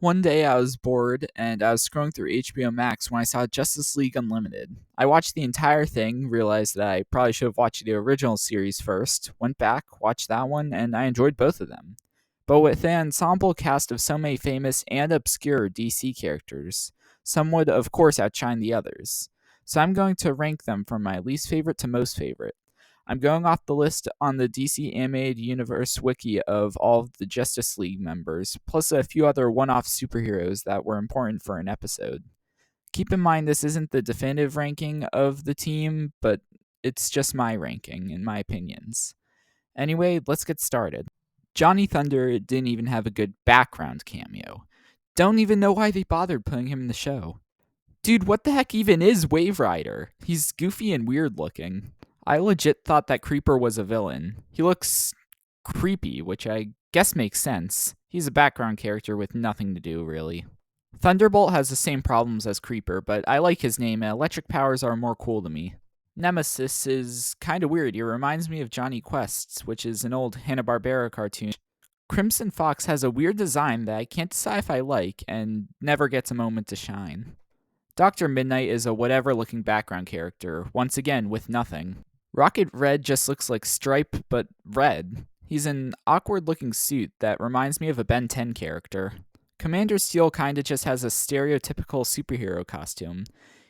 One day I was bored and I was scrolling through HBO Max when I saw Justice League Unlimited. I watched the entire thing, realized that I probably should have watched the original series first, went back, watched that one, and I enjoyed both of them. But with an ensemble cast of so many famous and obscure DC characters, some would of course outshine the others. So I'm going to rank them from my least favorite to most favorite. I'm going off the list on the DC Animated Universe wiki of all of the Justice League members, plus a few other one off superheroes that were important for an episode. Keep in mind, this isn't the definitive ranking of the team, but it's just my ranking and my opinions. Anyway, let's get started. Johnny Thunder didn't even have a good background cameo. Don't even know why they bothered putting him in the show. Dude, what the heck even is Wave Rider? He's goofy and weird looking. I legit thought that Creeper was a villain. He looks creepy, which I guess makes sense. He's a background character with nothing to do, really. Thunderbolt has the same problems as Creeper, but I like his name and electric powers are more cool to me. Nemesis is kinda weird. He reminds me of Johnny Quest, which is an old Hanna-Barbera cartoon. Crimson Fox has a weird design that I can't decide if I like and never gets a moment to shine. Dr. Midnight is a whatever looking background character, once again with nothing. Rocket Red just looks like Stripe, but red. He's an awkward looking suit that reminds me of a Ben 10 character. Commander Steel kinda just has a stereotypical superhero costume.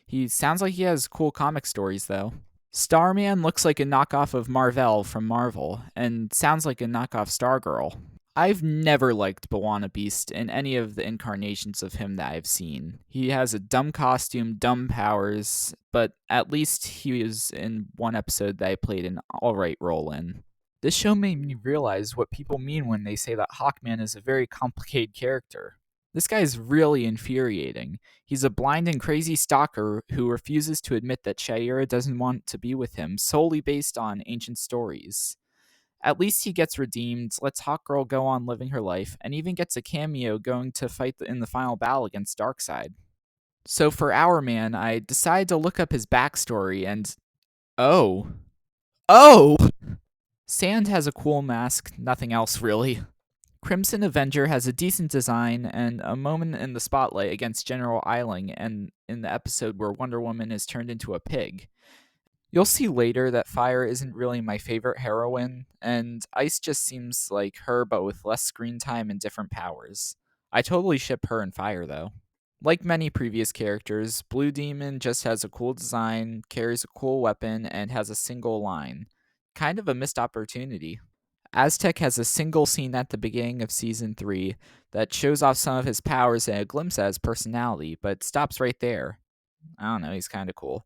He sounds like he has cool comic stories, though. Starman looks like a knockoff of Marvel from Marvel, and sounds like a knockoff Stargirl. I've never liked Bawana Beast in any of the incarnations of him that I've seen. He has a dumb costume, dumb powers, but at least he was in one episode that I played an alright role in. This show made me realize what people mean when they say that Hawkman is a very complicated character. This guy is really infuriating. He's a blind and crazy stalker who refuses to admit that Shaira doesn't want to be with him solely based on ancient stories. At least he gets redeemed, lets Hawkgirl go on living her life, and even gets a cameo going to fight in the final battle against Darkseid. So for Our Man, I decided to look up his backstory and oh. Oh! Sand has a cool mask, nothing else really. Crimson Avenger has a decent design and a moment in the spotlight against General Eiling and in the episode where Wonder Woman is turned into a pig. You'll see later that Fire isn't really my favorite heroine, and Ice just seems like her but with less screen time and different powers. I totally ship her and Fire though. Like many previous characters, Blue Demon just has a cool design, carries a cool weapon, and has a single line. Kind of a missed opportunity. Aztec has a single scene at the beginning of season 3 that shows off some of his powers and a glimpse at his personality, but stops right there. I don't know, he's kinda cool.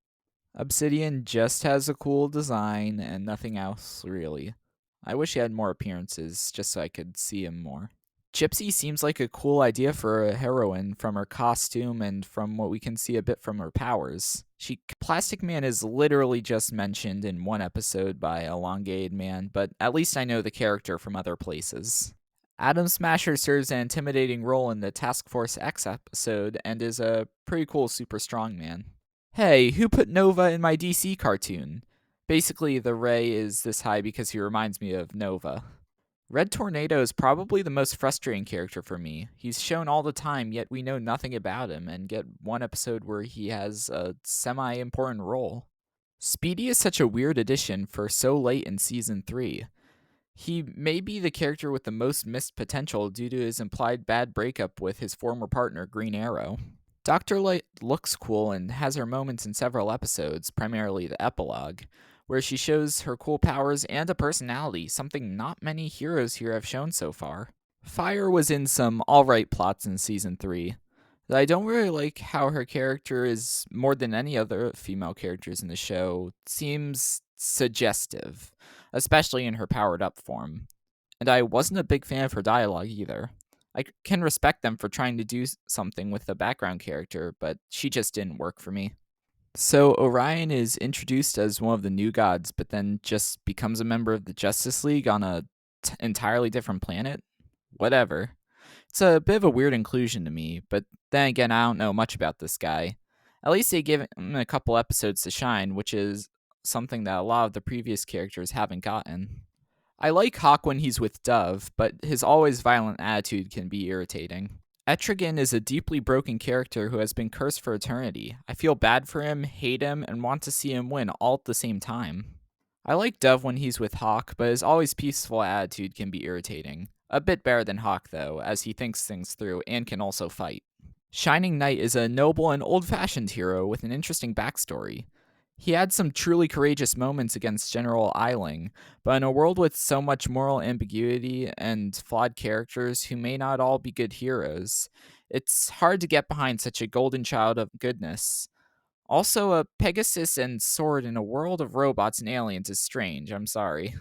Obsidian just has a cool design and nothing else, really. I wish he had more appearances just so I could see him more. Gypsy seems like a cool idea for a heroine from her costume and from what we can see a bit from her powers. Plastic Man is literally just mentioned in one episode by Elongated Man, but at least I know the character from other places. Atom Smasher serves an intimidating role in the Task Force X episode and is a pretty cool super strong man. Hey, who put Nova in my DC cartoon? Basically, the Ray is this high because he reminds me of Nova. Red Tornado is probably the most frustrating character for me. He's shown all the time, yet we know nothing about him, and get one episode where he has a semi-important role. Speedy is such a weird addition for so late in Season 3. He may be the character with the most missed potential due to his implied bad breakup with his former partner, Green Arrow. Dr. Light looks cool and has her moments in several episodes, primarily the epilogue, where she shows her cool powers and a personality, something not many heroes here have shown so far. Fire was in some alright plots in Season 3. I don't really like how her character is, more than any other female characters in the show, seems suggestive, especially in her powered up form. And I wasn't a big fan of her dialogue either. I can respect them for trying to do something with the background character, but she just didn't work for me. So Orion is introduced as one of the new gods, but then just becomes a member of the Justice League on a entirely different planet? Whatever. It's a bit of a weird inclusion to me, but then again, I don't know much about this guy. At least they give him a couple episodes to shine, which is something that a lot of the previous characters haven't gotten. I like Hawk when he's with Dove, but his always violent attitude can be irritating. Etrigan is a deeply broken character who has been cursed for eternity. I feel bad for him, hate him, and want to see him win all at the same time. I like Dove when he's with Hawk, but his always peaceful attitude can be irritating. A bit better than Hawk, though, as he thinks things through and can also fight. Shining Knight is a noble and old fashioned hero with an interesting backstory. He had some truly courageous moments against General Eiling, but in a world with so much moral ambiguity and flawed characters who may not all be good heroes, it's hard to get behind such a golden child of goodness. Also, a Pegasus and sword in a world of robots and aliens is strange, I'm sorry.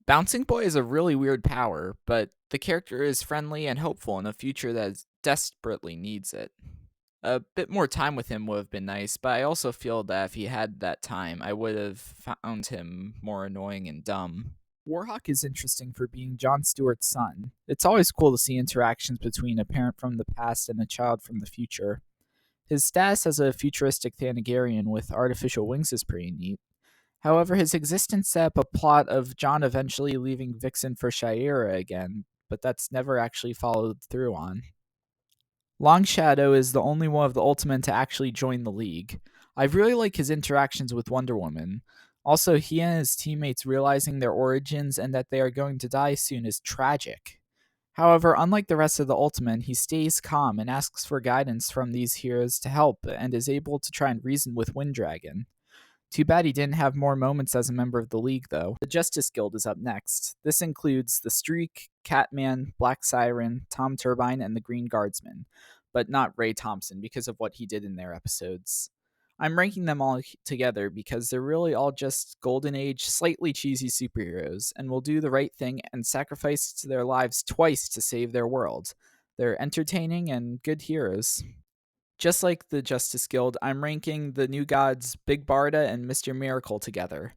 Bouncing Boy is a really weird power, but the character is friendly and hopeful in a future that desperately needs it. A bit more time with him would have been nice, but I also feel that if he had that time, I would have found him more annoying and dumb. Warhawk is interesting for being Jon Stewart's son. It's always cool to see interactions between a parent from the past and a child from the future. His status as a futuristic Thanagarian with artificial wings is pretty neat. However, his existence set up a plot of Jon eventually leaving Vixen for Shayera again, but that's never actually followed through on. Long Shadow is the only one of the Ultimen to actually join the League. I really like his interactions with Wonder Woman. Also, he and his teammates realizing their origins and that they are going to die soon is tragic. However, unlike the rest of the Ultimen, he stays calm and asks for guidance from these heroes to help and is able to try and reason with Winddragon. Too bad he didn't have more moments as a member of the League, though. The Justice Guild is up next. This includes the Streak, Catman, Black Siren, Tom Turbine, and the Green Guardsman, but not Ray Thompson because of what he did in their episodes. I'm ranking them all together because they're really all just Golden Age, slightly cheesy superheroes, and will do the right thing and sacrifice their lives twice to save their world. They're entertaining and good heroes. Just like the Justice Guild, I'm ranking the New Gods Big Barda and Mr. Miracle together.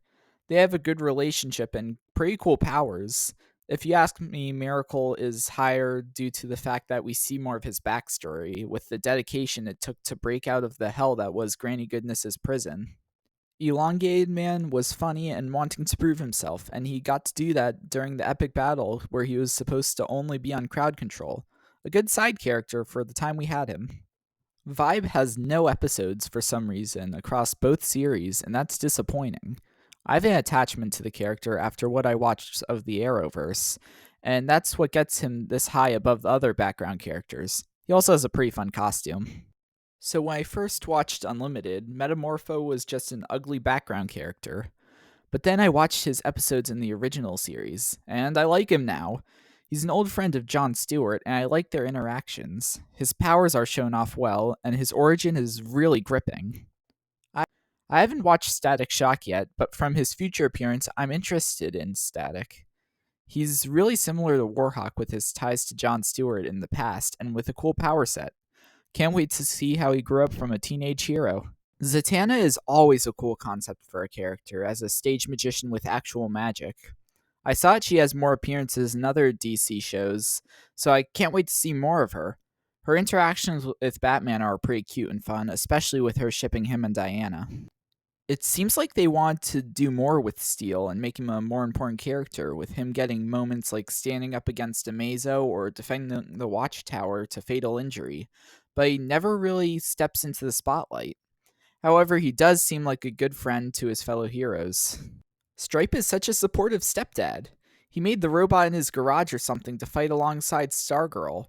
They have a good relationship and pretty cool powers. If you ask me, Miracle is higher due to the fact that we see more of his backstory, with the dedication it took to break out of the hell that was Granny Goodness's prison. Elongated Man was funny and wanting to prove himself, and he got to do that during the epic battle where he was supposed to only be on crowd control. A good side character for the time we had him. Vibe has no episodes for some reason across both series, and that's disappointing. I have an attachment to the character after what I watched of the Arrowverse, and that's what gets him this high above the other background characters. He also has a pretty fun costume. So when I first watched Unlimited, Metamorpho was just an ugly background character. But then I watched his episodes in the original series, and I like him now. He's an old friend of Jon Stewart, and I like their interactions. His powers are shown off well, and his origin is really gripping. I haven't watched Static Shock yet, but from his future appearance, I'm interested in Static. He's really similar to Warhawk with his ties to Jon Stewart in the past, and with a cool power set. Can't wait to see how he grew up from a teenage hero. Zatanna is always a cool concept for a character, as a stage magician with actual magic. I thought she has more appearances in other DC shows, so I can't wait to see more of her. Her interactions with Batman are pretty cute and fun, especially with her shipping him and Diana. It seems like they want to do more with Steel and make him a more important character, with him getting moments like standing up against Amazo or defending the Watchtower to fatal injury, but he never really steps into the spotlight. However, he does seem like a good friend to his fellow heroes. Stripe is such a supportive stepdad. He made the robot in his garage or something to fight alongside Stargirl,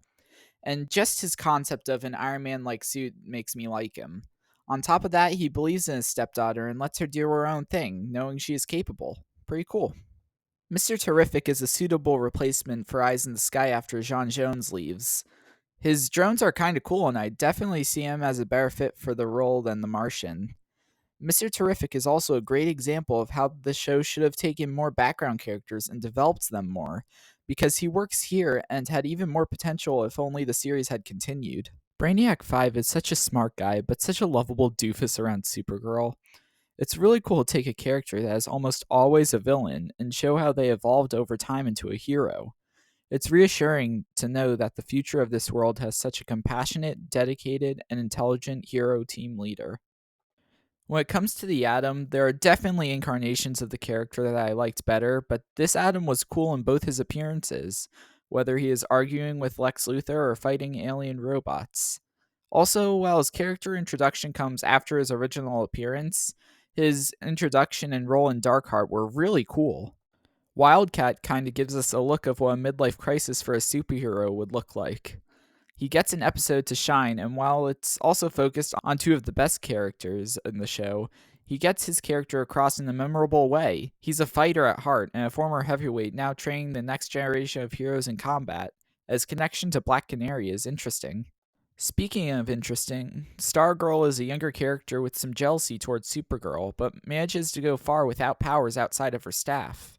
and just his concept of an Iron Man-like suit makes me like him. On top of that, he believes in his stepdaughter and lets her do her own thing, knowing she is capable. Pretty cool. Mr. Terrific is a suitable replacement for Eyes in the Sky after Jean Jones leaves. His drones are kinda cool, and I definitely see him as a better fit for the role than the Martian. Mr. Terrific is also a great example of how the show should have taken more background characters and developed them more, because he works here and had even more potential if only the series had continued. Brainiac 5 is such a smart guy, but such a lovable doofus around Supergirl. It's really cool to take a character that is almost always a villain and show how they evolved over time into a hero. It's reassuring to know that the future of this world has such a compassionate, dedicated, and intelligent hero team leader. When it comes to the Atom, there are definitely incarnations of the character that I liked better, but this Atom was cool in both his appearances. whether he is arguing with Lex Luthor or fighting alien robots. Also, while his character introduction comes after his original appearance, his introduction and role in Darkheart were really cool. Wildcat kind of gives us a look of what a midlife crisis for a superhero would look like. He gets an episode to shine, and while it's also focused on two of the best characters in the show, he gets his character across in a memorable way. He's a fighter at heart and a former heavyweight now training the next generation of heroes in combat. His connection to Black Canary is interesting. Speaking of interesting, Stargirl is a younger character with some jealousy towards Supergirl, but manages to go far without powers outside of her staff.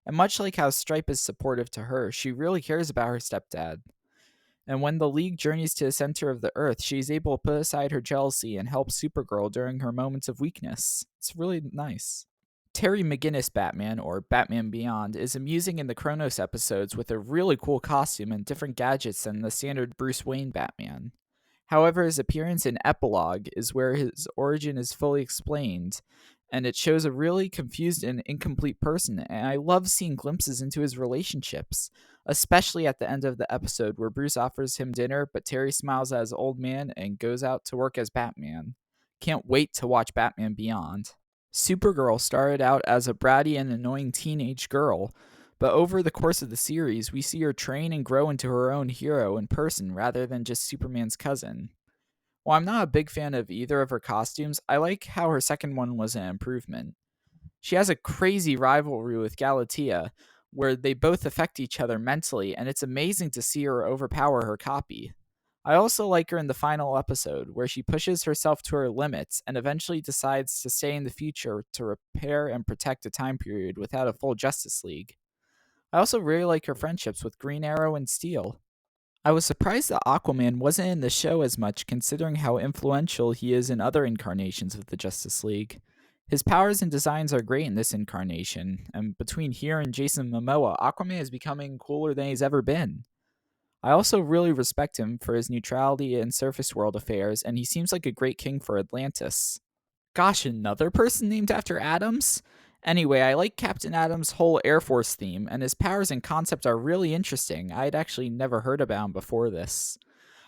And much like how Stripe is supportive to her, she really cares about her stepdad. And when the League journeys to the center of the Earth, she's able to put aside her jealousy and help Supergirl during her moments of weakness. It's really nice. Terry McGinnis Batman, or Batman Beyond, is amusing in the Kronos episodes with a really cool costume and different gadgets than the standard Bruce Wayne Batman. However, his appearance in Epilogue is where his origin is fully explained, and it shows a really confused and incomplete person, and I love seeing glimpses into his relationships, especially at the end of the episode where Bruce offers him dinner, but Terry smiles at his old man and goes out to work as Batman. Can't wait to watch Batman Beyond. Supergirl started out as a bratty and annoying teenage girl, but over the course of the series, we see her train and grow into her own hero in person rather than just Superman's cousin. While I'm not a big fan of either of her costumes, I like how her second one was an improvement. She has a crazy rivalry with Galatea, where they both affect each other mentally, and it's amazing to see her overpower her copy. I also like her in the final episode, where she pushes herself to her limits and eventually decides to stay in the future to repair and protect a time period without a full Justice League. I also really like her friendships with Green Arrow and Steel. I was surprised that Aquaman wasn't in the show as much considering how influential he is in other incarnations of the Justice League. His powers and designs are great in this incarnation, and between here and Jason Momoa, Aquaman is becoming cooler than he's ever been. I also really respect him for his neutrality in surface world affairs, and he seems like a great king for Atlantis. Gosh, another person named after Adams? Anyway, I like Captain Adams' whole Air Force theme, and his powers and concept are really interesting. I had actually never heard about him before this.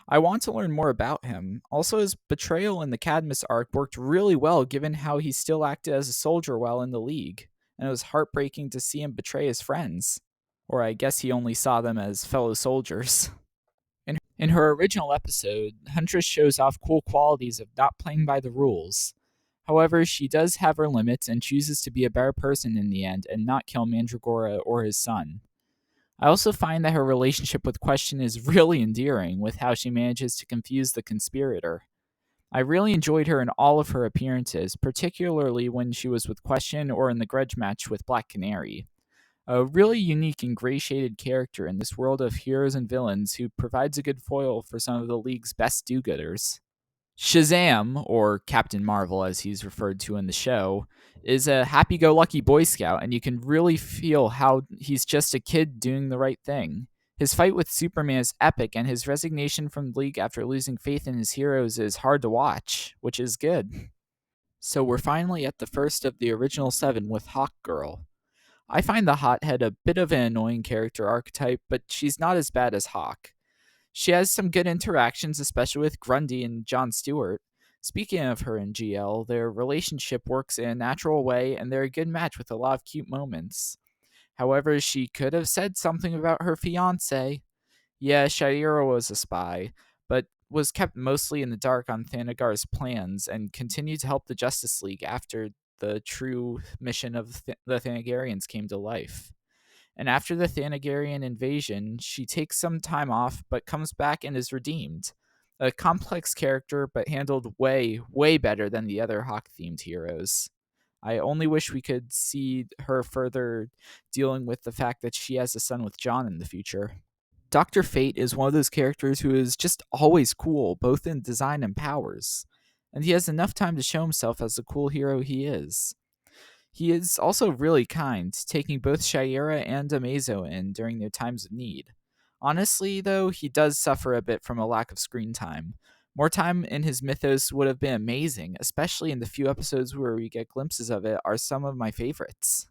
I want to learn more about him. Also, his betrayal in the Cadmus arc worked really well given how he still acted as a soldier while in the League, and it was heartbreaking to see him betray his friends. Or I guess he only saw them as fellow soldiers. In her original episode, Huntress shows off cool qualities of not playing by the rules. However, she does have her limits and chooses to be a better person in the end and not kill Mandragora or his son. I also find that her relationship with Question is really endearing, with how she manages to confuse the conspirator. I really enjoyed her in all of her appearances, particularly when she was with Question or in the grudge match with Black Canary. A really unique and gray-shaded character in this world of heroes and villains who provides a good foil for some of the League's best do-gooders. Shazam, or Captain Marvel as he's referred to in the show, is a happy-go-lucky Boy Scout, and you can really feel how he's just a kid doing the right thing. His fight with Superman is epic, and his resignation from the League after losing faith in his heroes is hard to watch, which is good. So we're finally at the first of the original 7 with Hawkgirl. I find the Hothead a bit of an annoying character archetype, but she's not as bad as Hawk. She has some good interactions, especially with Grundy and Jon Stewart. Speaking of her and GL, their relationship works in a natural way, and they're a good match with a lot of cute moments. However, she could have said something about her fiancé. Yeah, Shaira was a spy, but was kept mostly in the dark on Thanagar's plans and continued to help the Justice League after the true mission of the Thanagarians came to life. And after the Thanagarian invasion, she takes some time off but comes back and is redeemed. A complex character, but handled way, way better than the other Hawk-themed heroes. I only wish we could see her further dealing with the fact that she has a son with John in the future. Dr. Fate is one of those characters who is just always cool, both in design and powers. And he has enough time to show himself as the cool hero he is. He is also really kind, taking both Shaira and Amazo in during their times of need. Honestly, though, he does suffer a bit from a lack of screen time. More time in his mythos would have been amazing, especially in the few episodes where we get glimpses of it are some of my favorites.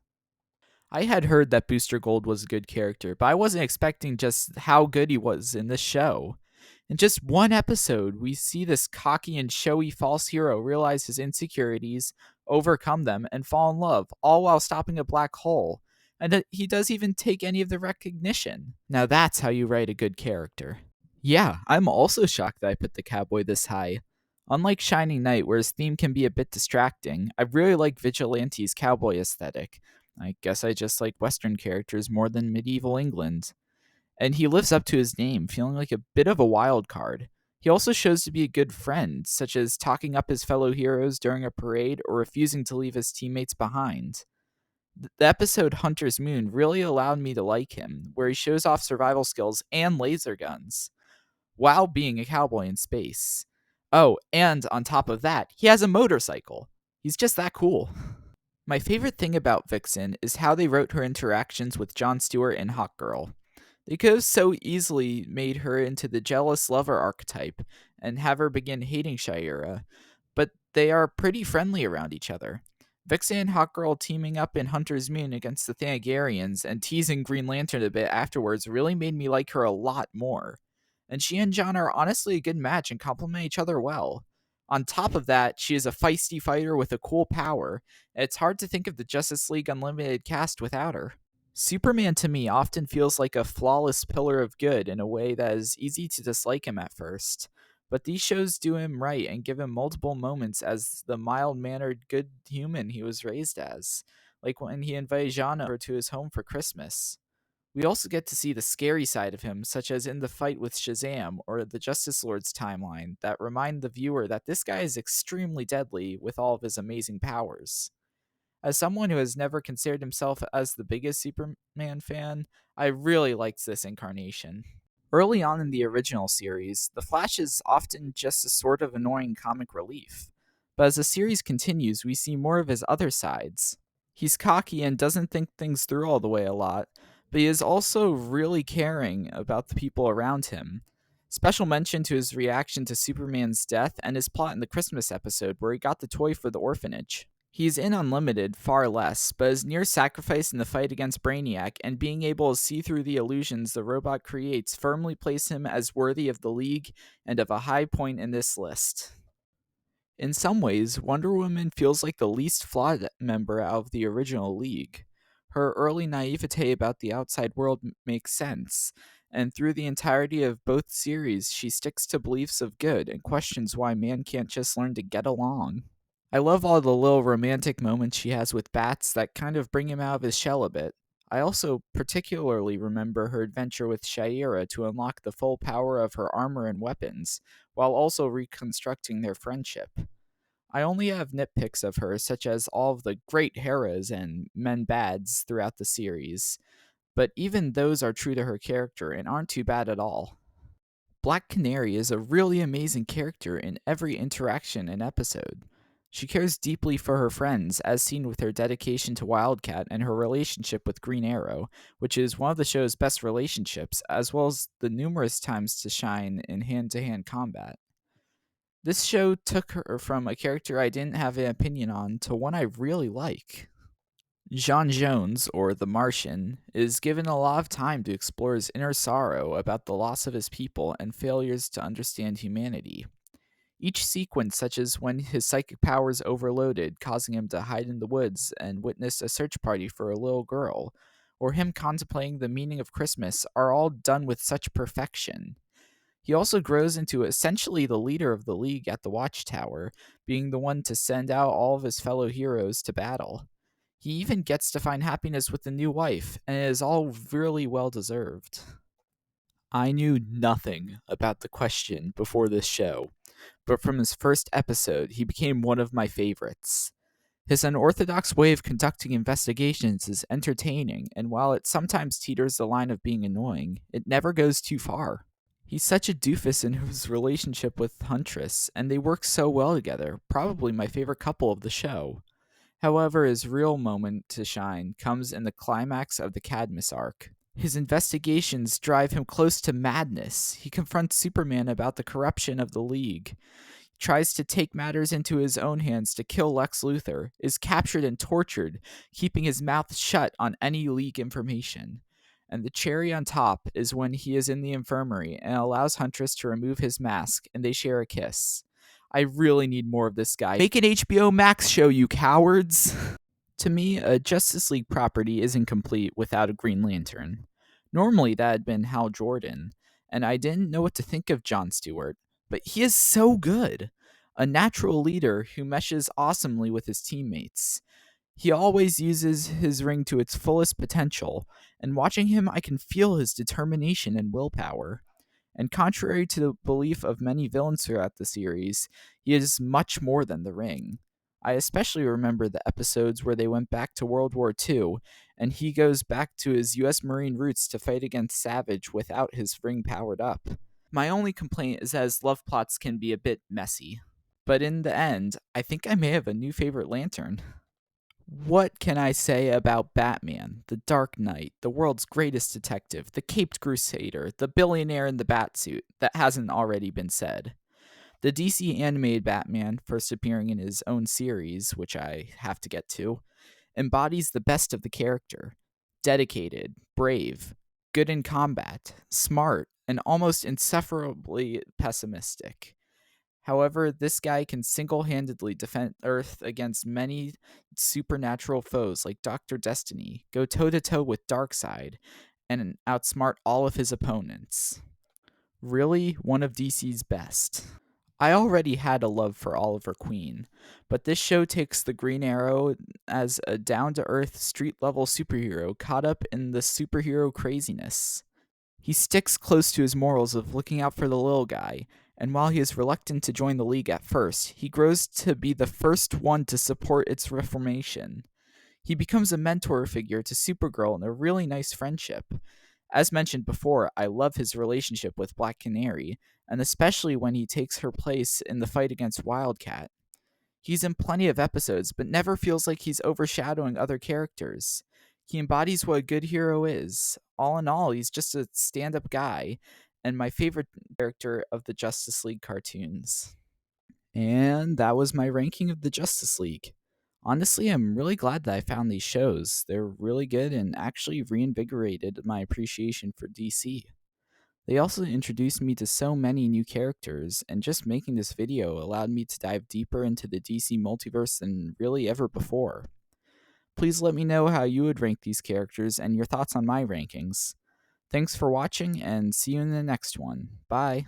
I had heard that Booster Gold was a good character, but I wasn't expecting just how good he was in this show. In just one episode, we see this cocky and showy false hero realize his insecurities, overcome them, and fall in love, all while stopping a black hole. And he does even take any of the recognition. Now that's how you write a good character. Yeah, I'm also shocked that I put the cowboy this high. Unlike Shining Knight, where his theme can be a bit distracting, I really like Vigilante's cowboy aesthetic. I guess I just like Western characters more than medieval England. And he lives up to his name, feeling like a bit of a wild card. He also shows to be a good friend, such as talking up his fellow heroes during a parade or refusing to leave his teammates behind. The episode Hunter's Moon really allowed me to like him, where he shows off survival skills and laser guns, while being a cowboy in space. Oh, and on top of that, he has a motorcycle. He's just that cool. My favorite thing about Vixen is how they wrote her interactions with Jon Stewart and Hawkgirl. They could have so easily made her into the jealous lover archetype and have her begin hating Shayera, but they are pretty friendly around each other. Vixen and Hawkgirl teaming up in Hunter's Moon against the Thanagarians and teasing Green Lantern a bit afterwards really made me like her a lot more. And she and Jon are honestly a good match and complement each other well. On top of that, she is a feisty fighter with a cool power, and it's hard to think of the Justice League Unlimited cast without her. Superman to me often feels like a flawless pillar of good in a way that is easy to dislike him at first. But these shows do him right and give him multiple moments as the mild mannered good human he was raised as, like when he invited Jean over to his home for Christmas. We also get to see the scary side of him, such as in the fight with Shazam or the Justice Lord's timeline, that remind the viewer that this guy is extremely deadly with all of his amazing powers. As someone who has never considered himself as the biggest Superman fan, I really liked this incarnation. Early on in the original series, the Flash is often just a sort of annoying comic relief. But as the series continues, we see more of his other sides. He's cocky and doesn't think things through all the way a lot, but he is also really caring about the people around him. Special mention to his reaction to Superman's death and his plot in the Christmas episode where he got the toy for the orphanage. He's in Unlimited far less, but his near sacrifice in the fight against Brainiac and being able to see through the illusions the robot creates firmly place him as worthy of the League and of a high point in this list. In some ways, Wonder Woman feels like the least flawed member out of the original League. Her early naivete about the outside world makes sense, and through the entirety of both series, she sticks to beliefs of good and questions why man can't just learn to get along. I love all the little romantic moments she has with bats that kind of bring him out of his shell a bit. I also particularly remember her adventure with Shayera to unlock the full power of her armor and weapons, while also reconstructing their friendship. I only have nitpicks of her, such as all of the great Heras and men bads throughout the series, but even those are true to her character and aren't too bad at all. Black Canary is a really amazing character in every interaction and episode. She cares deeply for her friends, as seen with her dedication to Wildcat and her relationship with Green Arrow, which is one of the show's best relationships, as well as the numerous times to shine in hand-to-hand combat. This show took her from a character I didn't have an opinion on to one I really like. J'onn J'onzz, or the Martian, is given a lot of time to explore his inner sorrow about the loss of his people and failures to understand humanity. Each sequence, such as when his psychic powers overloaded, causing him to hide in the woods and witness a search party for a little girl, or him contemplating the meaning of Christmas, are all done with such perfection. He also grows into essentially the leader of the League at the Watchtower, being the one to send out all of his fellow heroes to battle. He even gets to find happiness with the new wife, and it is all really well deserved. I knew nothing about the Question before this show, but from his first episode, he became one of my favorites. His unorthodox way of conducting investigations is entertaining, and while it sometimes teeters the line of being annoying, it never goes too far. He's such a doofus in his relationship with Huntress, and they work so well together, probably my favorite couple of the show. However, his real moment to shine comes in the climax of the Cadmus arc. His investigations drive him close to madness. He confronts Superman about the corruption of the League, tries to take matters into his own hands to kill Lex Luthor, is captured and tortured, keeping his mouth shut on any leak information. And the cherry on top is when he is in the infirmary and allows Huntress to remove his mask and they share a kiss. I really need more of this guy. Make an HBO Max show, you cowards! To me, a Justice League property isn't complete without a Green Lantern. Normally, that had been Hal Jordan, and I didn't know what to think of Jon Stewart, but he is so good. A natural leader who meshes awesomely with his teammates. He always uses his ring to its fullest potential, and watching him, I can feel his determination and willpower. And contrary to the belief of many villains throughout the series, he is much more than the ring. I especially remember the episodes where they went back to World War II, and he goes back to his US Marine roots to fight against Savage without his ring powered up. My only complaint is that his love plots can be a bit messy. But in the end, I think I may have a new favorite Lantern. What can I say about Batman, the Dark Knight, the world's greatest detective, the Caped Crusader, the billionaire in the Batsuit that hasn't already been said? The DC animated Batman, first appearing in his own series, which I have to get to, embodies the best of the character. Dedicated, brave, good in combat, smart, and almost insufferably pessimistic. However, this guy can single-handedly defend Earth against many supernatural foes like Dr. Destiny, go toe-to-toe with Darkseid, and outsmart all of his opponents. Really, one of DC's best. I already had a love for Oliver Queen, but this show takes the Green Arrow as a down-to-earth, street-level superhero caught up in the superhero craziness. He sticks close to his morals of looking out for the little guy, and while he is reluctant to join the League at first, he grows to be the first one to support its reformation. He becomes a mentor figure to Supergirl in a really nice friendship. As mentioned before, I love his relationship with Black Canary, and especially when he takes her place in the fight against Wildcat. He's in plenty of episodes, but never feels like he's overshadowing other characters. He embodies what a good hero is. All in all, he's just a stand-up guy, and my favorite character of the Justice League cartoons. And that was my ranking of the Justice League. Honestly, I'm really glad that I found these shows. They're really good and actually reinvigorated my appreciation for DC. They also introduced me to so many new characters, and just making this video allowed me to dive deeper into the DC multiverse than really ever before. Please let me know how you would rank these characters and your thoughts on my rankings. Thanks for watching, and see you in the next one. Bye.